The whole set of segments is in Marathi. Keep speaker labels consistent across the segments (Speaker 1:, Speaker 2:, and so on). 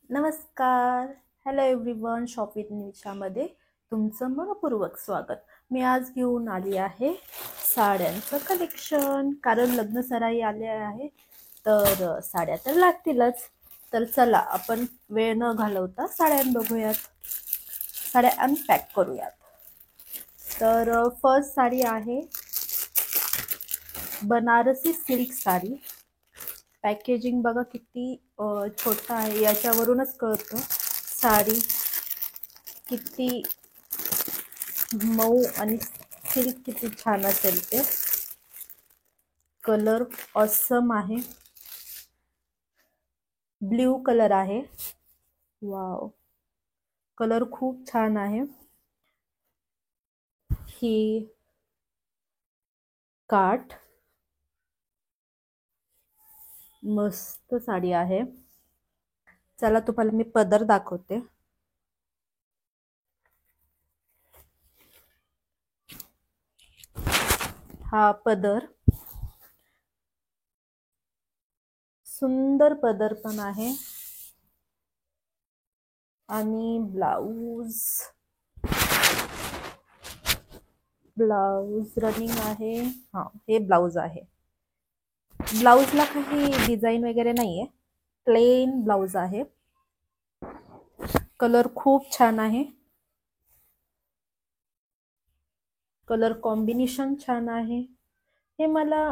Speaker 1: नमस्कार. Hello everyone. शॉप विथ निशामध्ये तुमचं मनपूर्वक स्वागत. मी आज घेऊन आली आहे साड्यांचं कलेक्शन, कारण लग्न सराई आले आहे तर साड्या तर लागतीलच. तर चला आपण वेळ न घालवता साड्या बघूयात, साड्या अनपॅक करूयात. तर फर्स्ट साडी आहे बनारसी सिल्क साडी. पॅकेजिंग बघा किती छोटा आहे, याच्यावरूनच कळतं साडी किती मऊ आणि सिल्क किती छान असेल ते. कलर ऑसम आहे, ब्ल्यू कलर आहे. वाव, कलर खूप छान आहे. ही काठ मस्त साडी आहे. चला तुम्हाला मी पदर दाखवते. हा पदर, सुंदर पदर पण आहे. आणि ब्लाऊज रनिंग आहे. हा, हे ब्लाऊज आहे. ब्लाऊजला काही डिझाईन वगैरे नाहीये, प्लेन ब्लाऊज आहे. कलर खूप छान आहे, कलर कॉम्बिनेशन छान आहे. हे मला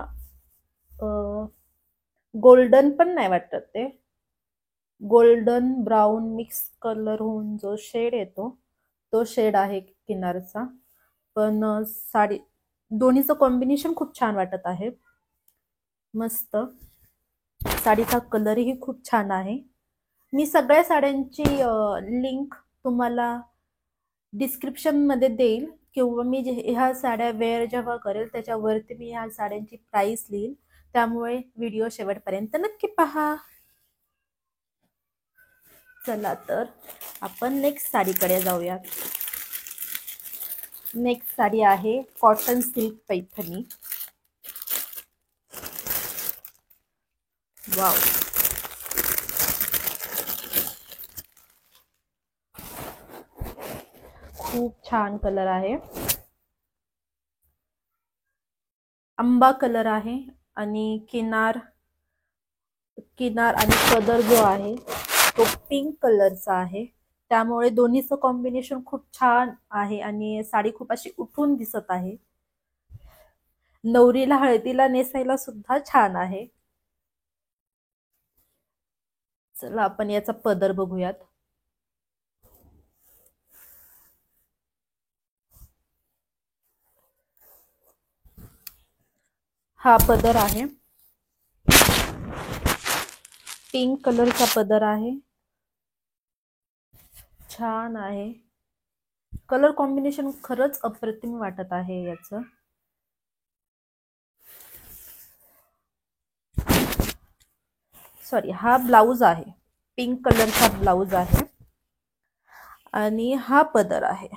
Speaker 1: गोल्डन पण नाही वाटत, ते गोल्डन ब्राऊन मिक्स कलर होऊन जो शेड येतो तो शेड आहे किनारचा. पण साडी दोन्हीचं कॉम्बिनेशन खूप छान वाटत आहे. मस्त, साडीचा कलरही खूप छान आहे. मी सगळ्या साड्यांची लिंक तुम्हाला डिस्क्रिप्शन मध्ये देईल, किंवा मी ह्या साड्या वेअर जेव्हा करेल त्याच्यावरती मी ह्या साड्यांची प्राइस लिहिल. त्यामुळे व्हिडिओ शेवटपर्यंत नक्की पहा. चला तर आपण नेक्स्ट साडीकडे जाऊयात. नेक्स्ट साडी आहे कॉटन सिल्क पैठणी. वाव, खूप छान कलर आहे. आंबा कलर आहे आणि किनार आणि पदर जो आहे तो पिंक कलरचा आहे. त्यामुळे दोन्हीचं कॉम्बिनेशन खूप छान आहे आणि साडी खूप अशी उठून दिसत आहे. नवरीला हळदीला नेसायला सुद्धा छान आहे. चला आपण याचा पदर बघूयात. हा पदर आहे, पिंक कलरचा पदर आहे. छान आहे, कलर कॉम्बिनेशन खरंच अप्रतिम वाटत आहे याचं. सॉरी, हा ब्लाऊज आहे, पिंक कलरचा ब्लाऊज आहे आणि हा पदर आहे.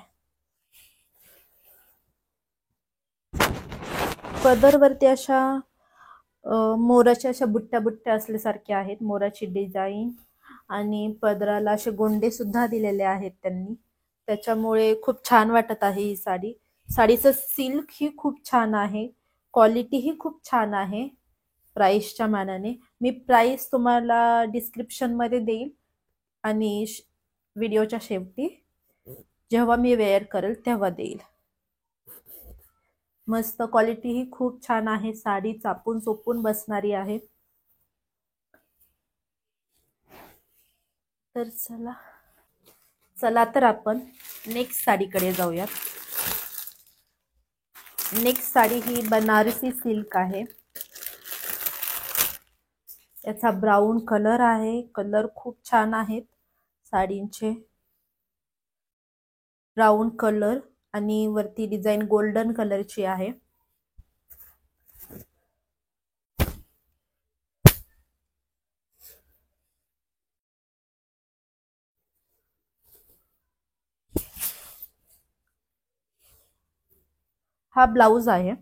Speaker 1: पदरवरती अशा मोराच्या अशा बुट्ट्या बुट्ट्या असल्यासारख्या आहेत, मोराची डिझाईन. आणि पदराला असे गोंडे सुद्धा दिलेले आहेत त्यांनी, त्याच्यामुळे खूप छान वाटत आहे ही साडी. साडीचं सिल्क ही खूप छान आहे, क्वालिटी ही खूप छान आहे. प्राइसच्या मानाने मी प्राइस तुम्हाला डिस्क्रिप्शन मध्ये देईल आणि व्हिडिओच्या शेवटी जेव्हा मी वेअर करेल तेव्हा देईल. मस्त, क्वालिटी ही खूप छान आहे. साडी चापून चोपून बसणारी आहे. तर चला तर आपण नेक्स्ट साडीकडे जाऊयात. नेक्स्ट साडी ही बनारसी सिल्क आहे. याचा ब्राऊन कलर आहे, कलर खूप छान आहेत साडींचे. ब्राऊन कलर आणि वरती डिझाईन गोल्डन कलरची आहे. हा ब्लाऊज आहे.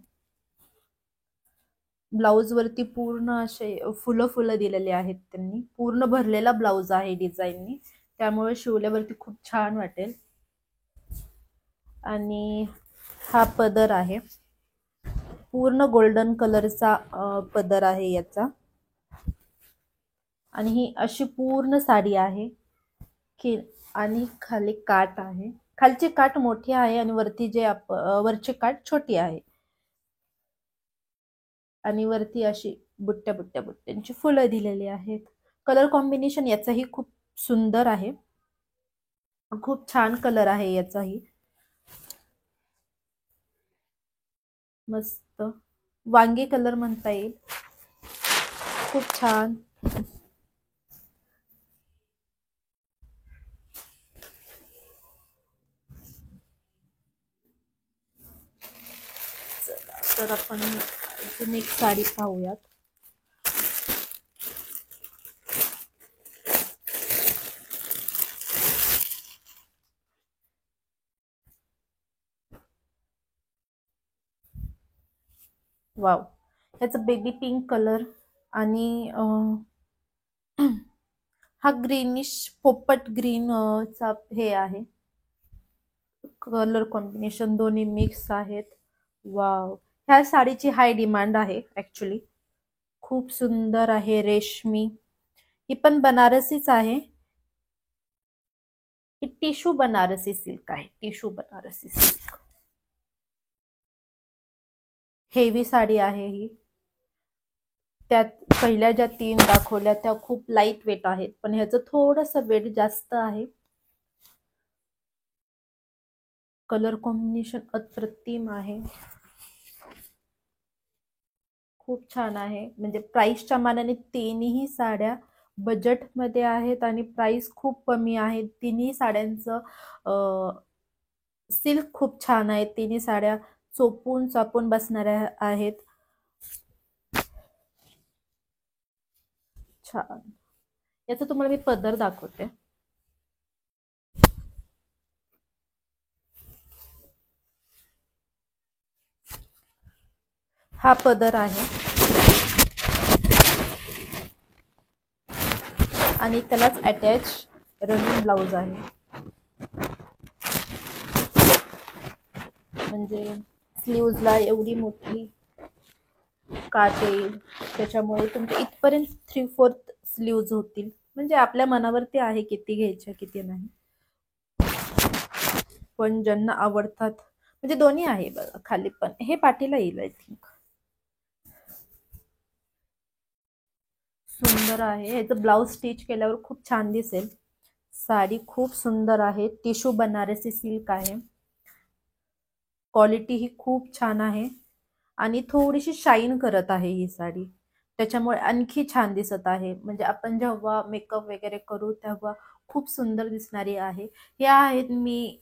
Speaker 1: ब्लाऊज वरती पूर्ण असे फुलं फुलं दिलेले आहेत त्यांनी. पूर्ण भरलेला ब्लाऊज आहे डिझाईननी, त्यामुळे शिवल्यावरती खूप छान वाटेल. आणि हा पदर आहे, पूर्ण गोल्डन कलरचा पदर आहे याचा. आणि ही अशी पूर्ण साडी आहे की, आणि खाली काठ आहे. खालची काठ मोठी आहे आणि वरती वरची काठ छोटी आहे. आणि वरती अशी बुट्ट्या बुट्ट्या बुट्ट्यांची फुलं दिलेली आहेत. कलर कॉम्बिनेशन याचाही खूप सुंदर आहे, खूप छान कलर आहे याचाही. मस्त वांगी कलर म्हणता येईल, खूप छान. तर आपण अजून एक साडी पाहूयात. वाव, ह्याचा बेबी पिंक कलर आणि हा ग्रीनिश पोपट ग्रीन चा हे आहे कलर कॉम्बिनेशन, दोन्ही मिक्स आहेत. वाव, ह्या साडीची हाय डिमांड आहे ऍक्च्युली, खूप सुंदर आहे, रेशमी. ही पण बनारसीच आहे, ही टिशू बनारसी सिल्क आहे, tissue Banarasi silk. Heavy sari आहे ही. त्यात पहिल्या ज्या 3 दाखवल्या त्या खूप लाईट वेट आहेत, पण ह्याचं थोडस वेट जास्त आहे. कलर कॉम्बिनेशन अप्रतिम आहे, खूप छान आहे. म्हणजे प्राइसच्या मानाने तिन्ही साड्या बजेट मध्ये आहेत आणि प्राइस खूप कमी आहे. तिन्ही साड्यांचं सिल्क खूप छान आहे. तिन्ही साड्या चोपून चापून बसणाऱ्या आहेत. छान. याचा तुम्हाला मी पदर दाखवते. हा पदर आहे आणि त्यालाच अटॅच रनिंग ब्लाउज आहे. म्हणजे स्लीव्जला एवढी मोठी काठ येईल, त्याच्यामुळे तुमच्या इथपर्यंत 3/4 स्लीव्ज होतील. म्हणजे आपल्या मनावरती आहे किती घ्यायच्या किती नाही, पण ज्यांना आवडतात. म्हणजे दोन्ही आहे बघा, खाली पण हे पाठीला येईल आय थिंक. सुंदर आहे, ह्याचं ब्लाउज स्टिच केल्यावर खूप छान दिसेल. साडी खूप सुंदर आहे, टिशू बनारसी सिल्क आहे. क्वालिटी ही खूप छान आहे आणि थोडीशी शाईन करत आहे ही साडी, त्याच्यामुळे आणखी छान दिसत आहे. म्हणजे आपण जेव्हा मेकअप वगैरे करू तेव्हा खूप सुंदर दिसणारी आहे. या आहेत मी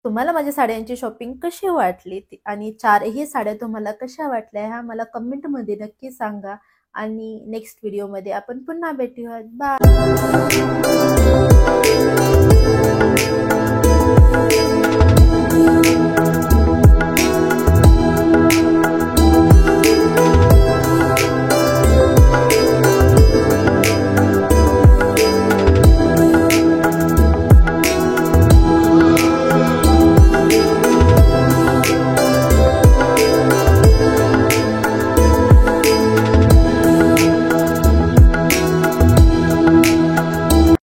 Speaker 1: तुम्हाला माझ्या साड्यांची शॉपिंग कशी वाटली आणि 4ही साड्या तुम्हाला कशा वाटल्या ह्या मला कमेंटमध्ये नक्की सांगा. आणि नेक्स्ट व्हिडिओमध्ये आपण पुन्हा भेटूयात. बाय.